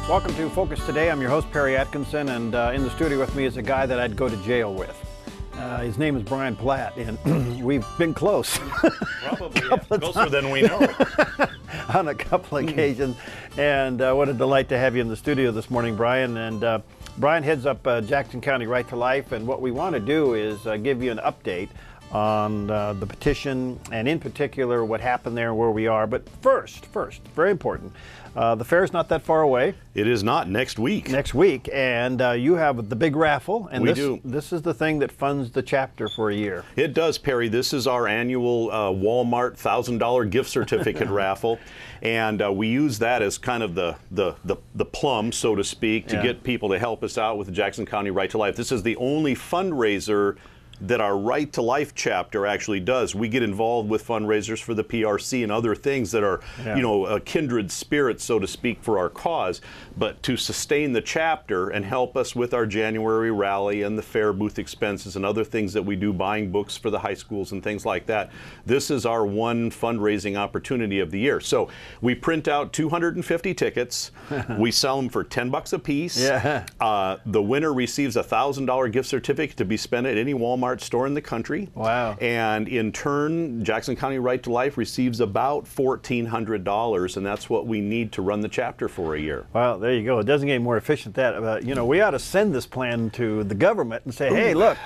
Welcome to Focus Today. I'm your host, Perry Atkinson, and in the studio with me is a guy that I'd go to jail with. His name is Bryan Platt, and we've been close. Probably closer than we know. On a couple occasions, and what a delight to have you in the studio this morning, Bryan. And Bryan heads up Jackson County Right to Life, and what we want to do is give you an update on the petition, and in particular what happened there and where we are. But first, very important, the fair's not that far away. It is not. Next week. Next week, and you have the big raffle, and we do. This is the thing that funds the chapter for a year. It does, Perry. This is our annual Walmart $1,000 gift certificate raffle, and we use that as kind of the plum, so to speak, to get people to help us out with the Jackson County Right to Life. This is the only fundraiser that our Right to Life chapter actually does. We get involved with fundraisers for the PRC and other things that are, you know, kindred spirits, so to speak, for our cause. But to sustain the chapter and help us with our January rally and the fair booth expenses and other things that we do, buying books for the high schools and things like that, this is our one fundraising opportunity of the year. So we print out 250 tickets. We sell them for $10 a piece. The winner receives a $1,000 gift certificate to be spent at any Walmart store in the country. Wow. And in turn, Jackson County Right to Life receives about $1,400, and that's what we need to run the chapter for a year. Well, there you go. It doesn't get more efficient than that. You know, we ought to send this plan to the government and say, hey, look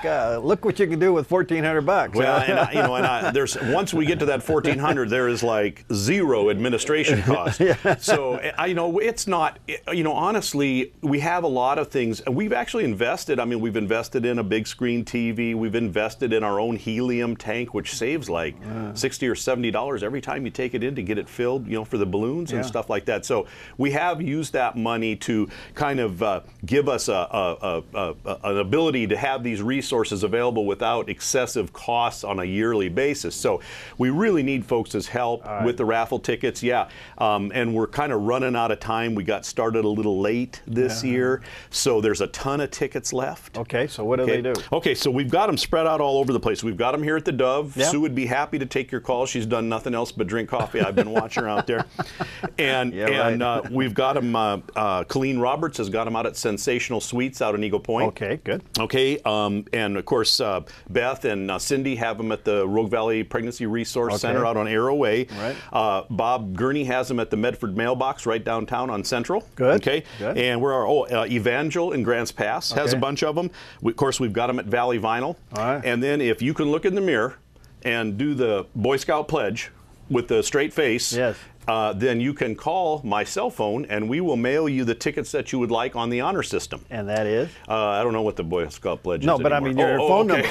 what you can do with $1,400. Well, there's once we get to that $1,400, there is like zero administration cost. So it's not. Honestly, we have a lot of things. We've actually invested. I mean, we've invested in a big screen TV. We've invested in our own helium tank, which saves like $60 or $70 every time you take it in to get it filled, for the balloons and stuff like that. So we have used that money to kind of give us an ability to have these resources available without excessive costs on a yearly basis. So we really need folks' help with the raffle tickets. And we're kind of running out of time. We got started a little late this year, so there's a ton of tickets left. Okay, so what do they do? Okay, so we've got them spread out all over the place. We've got them here at the Dove. Sue would be happy to take your call. She's done nothing else but drink coffee. I've been watching her out there. And we've got them, Colleen Roberts has got them out at Sensational Suites out in Eagle Point. Okay, good. Okay, and of course, Beth and Cindy have them at the Rogue Valley Pregnancy Resource Center out on Arrow Way. Right. Bob Gurney has them at the Medford Mailbox right downtown on Central. Good. Okay, good. And where are, Evangel in Grants Pass has a bunch of them. Of course, we've got them at Valley Vinyl. All right. And then if you can look in the mirror and do the Boy Scout pledge with the straight face, then you can call my cell phone and we will mail you the tickets that you would like on the honor system. And that is? I don't know what the Boy Scout pledge is. No, but anymore. I mean your phone number.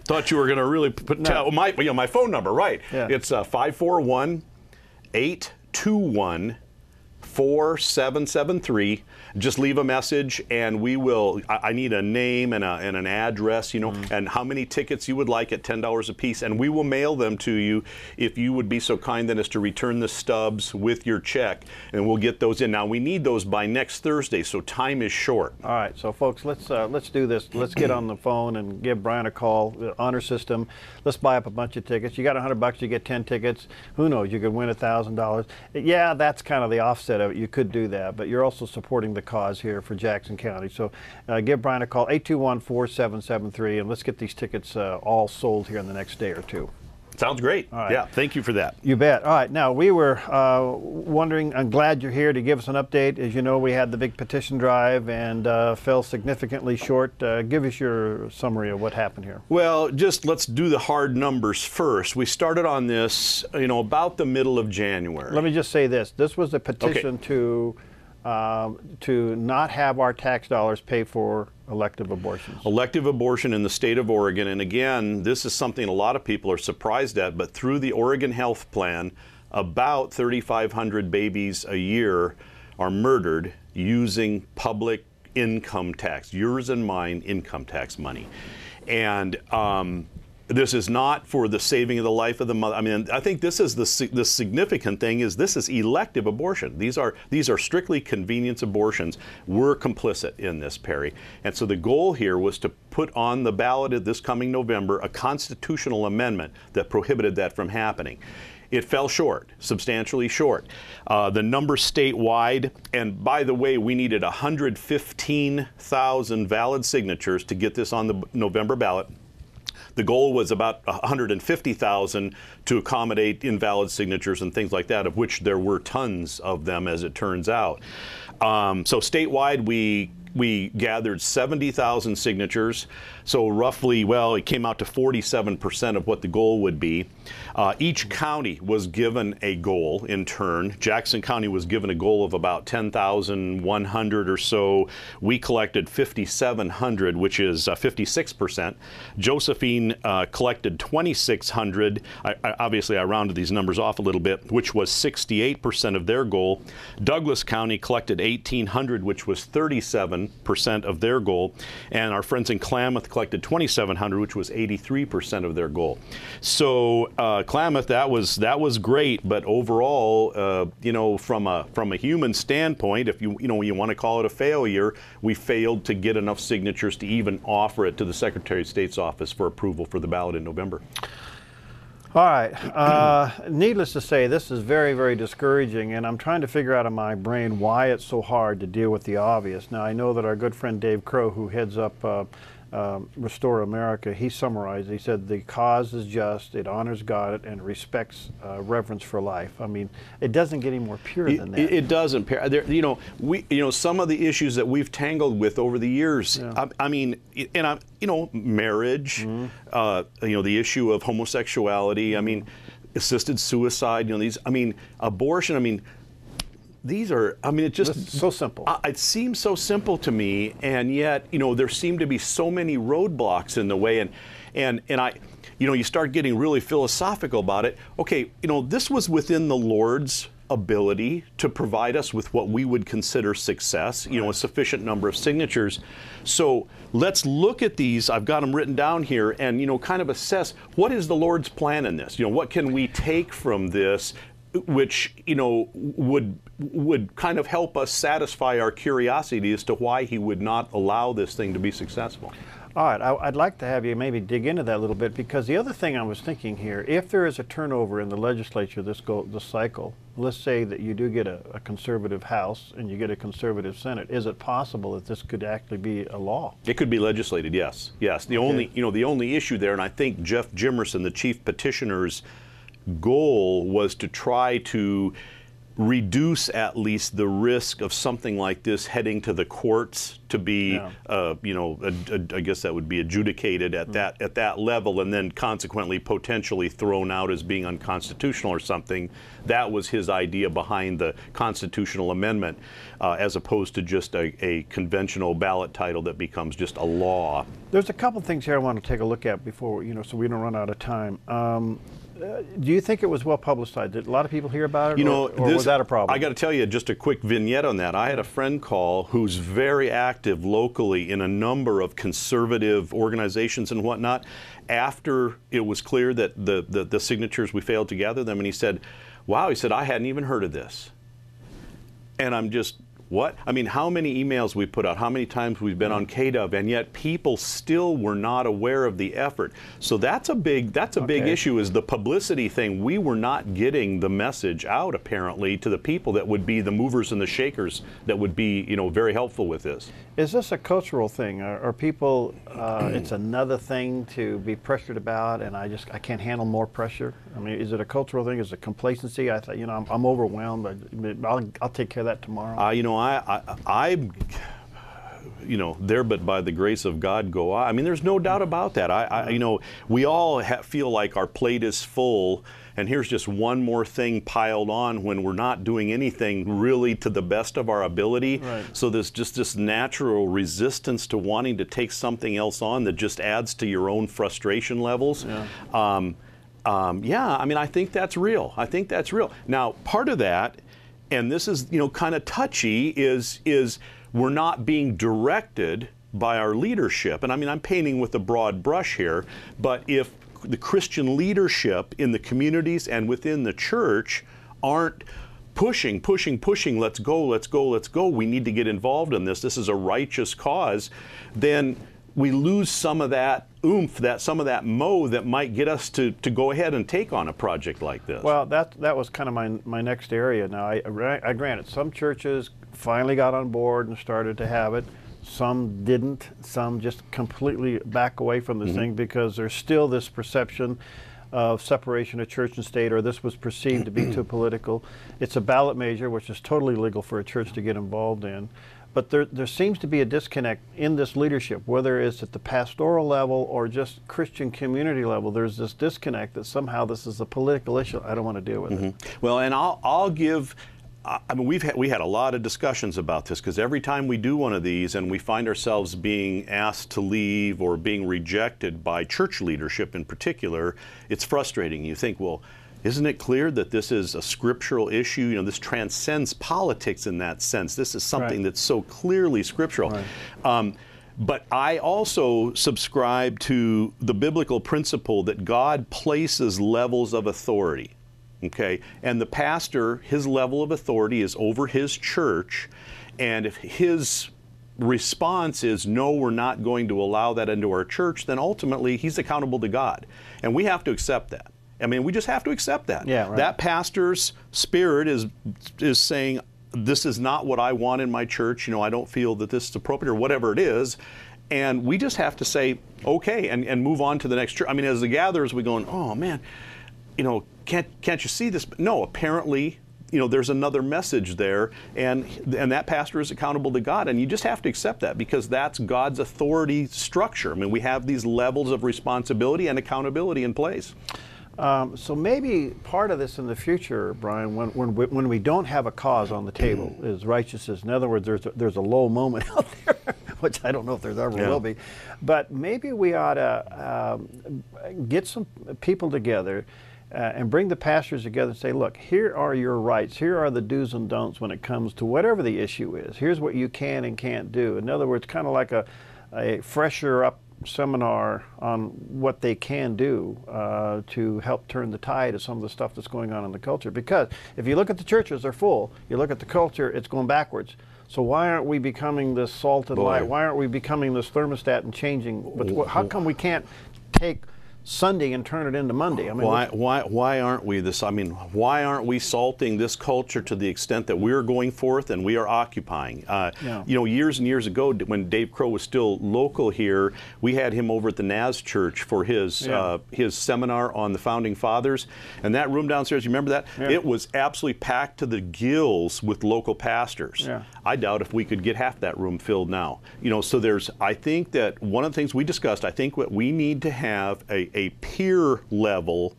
Thought you were going to really put my phone number, right. It's 541-821-4773. Just leave a message and we will, I need a name and an address, and how many tickets you would like at $10 a piece, and we will mail them to you if you would be so kind then as to return the stubs with your check, and we'll get those in. Now we need those by next Thursday, so time is short. All right, so folks, let's do this. Let's get on the phone and give Bryan a call, the honor system. Let's buy up a bunch of tickets. You got $100, you get 10 tickets. Who knows, you could win $1,000. Yeah, that's kind of the offset of it. You could do that, but you're also supporting the cause here for Jackson County. So give Bryan a call, 821-4773, and let's get these tickets all sold here in the next day or two. Sounds great. All right. Yeah, thank you for that. You bet. All right, now we were wondering, I'm glad you're here to give us an update. As you know, we had the big petition drive and fell significantly short. Give us your summary of what happened here. Well, just let's do the hard numbers first. We started on this, about the middle of January. Let me just say this. This was a petition to not have our tax dollars pay for elective abortions. Elective abortion in the state of Oregon, and again, this is something a lot of people are surprised at, but through the Oregon Health Plan, about 3,500 babies a year are murdered using public income tax, yours and mine income tax money. And this is not for the saving of the life of the mother. I mean, I think this is the significant thing is this is elective abortion. These are strictly convenience abortions. We're complicit in this, Perry. And so the goal here was to put on the ballot this coming November a constitutional amendment that prohibited that from happening. it fell short, substantially short. The number statewide, and by the way, we needed 115,000 valid signatures to get this on the November ballot. The goal was about 150,000 to accommodate invalid signatures and things like that, of which there were tons of them, as it turns out. So statewide, we gathered 70,000 signatures. So roughly, well, it came out to 47% of what the goal would be. Each county was given a goal in turn. Jackson County was given a goal of about 10,100 or so. We collected 5,700, which is 56%. Josephine collected 2,600. Obviously, I rounded these numbers off a little bit, which was 68% of their goal. Douglas County collected 1,800, which was 37% of their goal. And our friends in Klamath collected 2,700, which was 83% of their goal. So Klamath, that was great, but overall, you know, from a human standpoint, if you want to call it a failure, we failed to get enough signatures to even offer it to the Secretary of State's office for approval for the ballot in November. All right. Needless to say, this is very, very discouraging, and I'm trying to figure out in my brain why it's so hard to deal with the obvious. Now, I know that our good friend Dave Crow, who heads up Restore America, he summarized, he said, the cause is just, it honors God, and respects reverence for life. I mean, it doesn't get any more pure than that. It doesn't. You know, some of the issues that we've tangled with over the years, yeah. I mean, and you know, marriage, you know, the issue of homosexuality, I mean, assisted suicide, you know, these, I mean, abortion, I mean, these are, I mean, it just... It's so simple. It seems so simple to me, and yet, you know, there seem to be so many roadblocks in the way, and I, you know, you start getting really philosophical about it. Okay, you know, this was within the Lord's ability to provide us with what we would consider success, you know, a sufficient number of signatures. So let's look at these, I've got them written down here, and, you know, kind of assess what is the Lord's plan in this? You know, what can we take from this which, you know, would kind of help us satisfy our curiosity as to why he would not allow this thing to be successful. All right, I'd like to have you maybe dig into that a little bit, because the other thing I was thinking here, if there is a turnover in the legislature this cycle, let's say that you do get a conservative House and you get a conservative Senate, is it possible that this could actually be a law? It could be legislated, yes. Yes. The only, you know, the only issue there, and I think Jeff Jimerson, the chief petitioner's goal was to try to reduce at least the risk of something like this heading to the courts to be, you know, I guess that would be adjudicated at that level, and then consequently potentially thrown out as being unconstitutional or something. That was his idea behind the constitutional amendment, as opposed to just a conventional ballot title that becomes just a law. There's a couple things here I want to take a look at before, you know, so we don't run out of time. Do you think it was well publicized? Did a lot of people hear about it, you know, or was that a problem? I got to tell you just a quick vignette on that. I had a friend call who's very active locally in a number of conservative organizations and whatnot after it was clear that the signatures, we failed to gather them, and he said, wow, he said, I hadn't even heard of this. And I'm just, what? I mean, how many emails we put out, how many times we've been on KDOV, and yet people still were not aware of the effort. So that's a big big issue, is the publicity thing. We were not getting the message out, apparently, to the people that would be the movers and the shakers that would be, you know, very helpful with this. Is this a cultural thing? Are people, it's another thing to be pressured about, and I can't handle more pressure? I mean, is it a cultural thing? Is it complacency? I thought, you know, I'm overwhelmed, but I'll take care of that tomorrow. You know, you know, there but by the grace of God go I. I mean, there's no doubt about that. You know, we all feel like our plate is full, and here's just one more thing piled on when we're not doing anything really to the best of our ability. Right. So there's just this natural resistance to wanting to take something else on that just adds to your own frustration levels. Yeah. Yeah, I mean, I think that's real. I think that's real. Now, part of that, and this is, you know, kind of touchy, is we're not being directed by our leadership. And I mean, I'm painting with a broad brush here, but if the Christian leadership in the communities and within the church aren't pushing, let's go, we need to get involved in this, this is a righteous cause, then we lose some of that oomph, some of that mo that might get us to go ahead and take on a project like this. Well, that was kind of my next area. Now, I granted, some churches finally got on board and started to have it. Some didn't. Some just completely back away from this thing because there's still this perception of separation of church and state, or this was perceived to be too political. It's a ballot measure, which is totally legal for a church to get involved in. But there seems to be a disconnect in this leadership, whether it's at the pastoral level or just Christian community level. There's this disconnect that somehow this is a political issue. I don't want to deal with it. Well, and I'll give. I mean, we had a lot of discussions about this, because every time we do one of these and we find ourselves being asked to leave or being rejected by church leadership in particular, it's frustrating. You think, well, isn't it clear that this is a scriptural issue? You know, this transcends politics in that sense. This is something that's so clearly scriptural. But I also subscribe to the biblical principle that God places levels of authority. Okay, and the pastor, his level of authority is over his church, and if his response is, no, we're not going to allow that into our church, then ultimately he's accountable to God. And we have to accept that. I mean, we just have to accept that. Yeah, right. That pastor's spirit is saying, this is not what I want in my church, you know, I don't feel that this is appropriate, or whatever it is. And we just have to say, okay, and move on to the next church. I mean, as the gatherers, we're going, oh man, you know, can't you see this? But no, apparently, you know, there's another message there, and that pastor is accountable to God, and you just have to accept that, because that's God's authority structure. I mean, we have these levels of responsibility and accountability in place. So maybe part of this in the future, Brian, when we don't have a cause on the table, is righteousness. In other words, there's a low moment out there, which I don't know if there's ever will be. But maybe we ought to get some people together and bring the pastors together and say, look, here are your rights. Here are the do's and don'ts when it comes to whatever the issue is. Here's what you can and can't do. In other words, kind of like a fresher up seminar on what they can do to help turn the tide of some of the stuff that's going on in the culture. Because if you look at the churches, they're full. You look at the culture, it's going backwards. So why aren't we becoming this salt and light? Why aren't we becoming this thermostat and changing? But how come we can't take Sunday and turn it into Monday? I mean, why aren't we this? I mean, why aren't we salting this culture to the extent that we're going forth and we are occupying? You know, years and years ago, when Dave Crow was still local here, we had him over at the Naz Church for his seminar on the Founding Fathers, and that room downstairs, you remember that? It was absolutely packed to the gills with local pastors. I doubt if we could get half that room filled now. You know, so I think that one of the things we discussed, I think what we need to have a peer level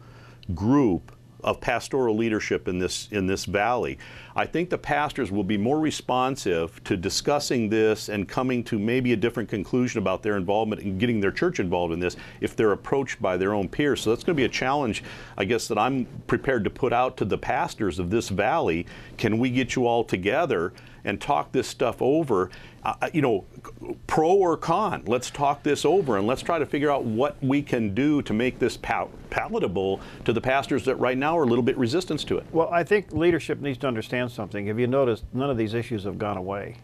group of pastoral leadership in this valley. I think the pastors will be more responsive to discussing this and coming to maybe a different conclusion about their involvement and getting their church involved in this if they're approached by their own peers. So that's going to be a challenge, I guess, that I'm prepared to put out to the pastors of this valley. Can we get you all together and talk this stuff over? You know, pro or con, let's talk this over and let's try to figure out what we can do to make this palatable to the pastors that right now are a little bit resistant to it. Well, I think leadership needs to understand something. Have you noticed none of these issues have gone away?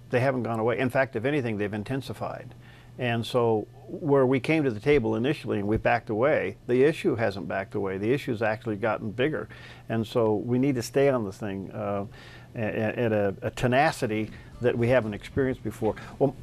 They haven't gone away. In fact, if anything, they've intensified. And so where we came to the table initially and we backed away, the issue hasn't backed away. The issue's actually gotten bigger. And so we need to stay on this thing at a tenacity that we haven't experienced before. Well,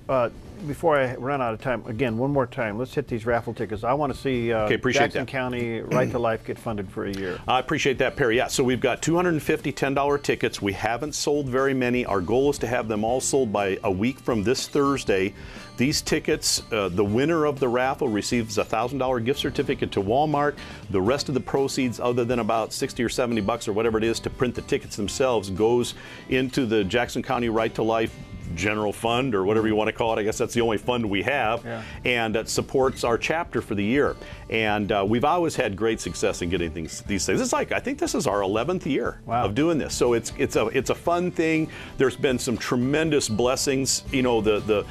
before I run out of time, again, one more time, let's hit these raffle tickets. I want to see Jackson County Right to Life get funded for a year. I appreciate that, Perry. Yeah, so we've got 250 $10 tickets. We haven't sold very many. Our goal is to have them all sold by a week from this Thursday. These tickets, the winner of the raffle receives a $1,000 gift certificate to Walmart. The rest of the proceeds, other than about 60 or 70 bucks or whatever it is to print the tickets themselves, goes into the Jackson County Right to Life general fund, or whatever you want to call it. I guess that's the only fund we have, and it supports our chapter for the year. And we've always had great success in getting these things. It's like, I think this is our 11th year of doing this. So it's a fun thing. There's been some tremendous blessings. You know, the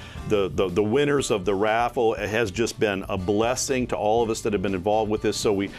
winners of the raffle has just been a blessing to all of us that have been involved with this. So we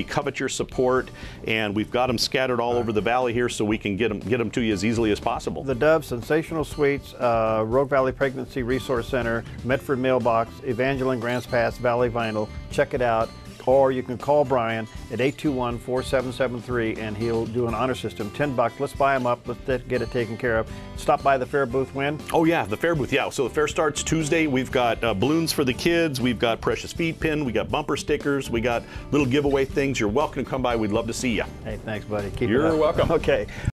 covet your support, and we've got them scattered all over the valley here, so we can get them to you as easily as possible. The Dove Sensational Suite, Estates, Rogue Valley Pregnancy Resource Center, Medford Mailbox, Evangeline Grants Pass, Valley Vinyl. Check it out. Or you can call Bryan at 821-4773 and he'll do an honor system. $10. Let's buy them up. Let's get it taken care of. Stop by the fair booth when? Oh yeah, the fair booth, yeah. So the fair starts Tuesday. We've got balloons for the kids. We've got precious feed pin. We got bumper stickers. We got little giveaway things. You're welcome to come by. We'd love to see you. Hey, thanks, buddy. Keep it up. You're welcome. Okay.